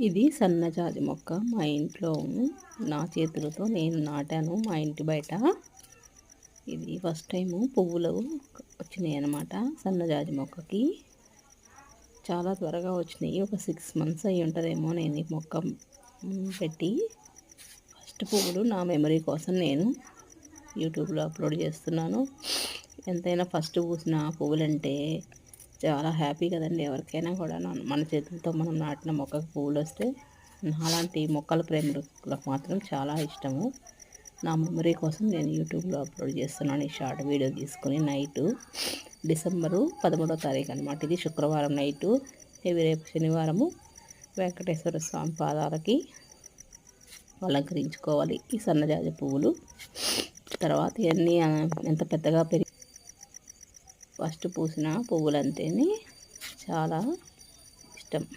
ఇది సన్నజాజి మొక్క మా ఇంట్లో నా చేతులతో నేను నాటాను మా ఇంటి బయట. ఇది ఫస్ట్ టైము పువ్వులు వచ్చినాయి అన్నమాట. సన్నజాజి మొక్కకి చాలా త్వరగా వచ్చినాయి. ఒక 6 మంత్స్ అయ్యి ఉంటుందేమో నేను ఈ మొక్క పెట్టి. ఫస్ట్ పువ్వులు నా మెమరీ కోసం నేను యూట్యూబ్లో అప్లోడ్ చేస్తున్నాను. ఎంతైనా ఫస్ట్ పూసిన పువ్వులంటే చాలా హ్యాపీ కదండి. ఎవరికైనా కూడా మన చేతులతో మనం నాటిన మొక్కకు పువ్వులు వస్తే నాలాంటి మొక్కల ప్రేమికులకు మాత్రం చాలా ఇష్టము. నా మెమరీ కోసం నేను యూట్యూబ్లో అప్లోడ్ చేస్తున్నాను ఈ షార్ట్ వీడియో తీసుకుని. నైటు డిసెంబరు 13వ తారీఖు అనమాట. ఇది శుక్రవారం నైటు. ఇవి రేపు శనివారము వెంకటేశ్వర స్వామి పాదాలకి అలంకరించుకోవాలి ఈ సన్నజాజి పువ్వులు. తర్వాత ఇవన్నీ ఎంత పెద్దగా ఫస్ట్ పూసిన పువ్వులంటేనే చాలా ఇష్టం.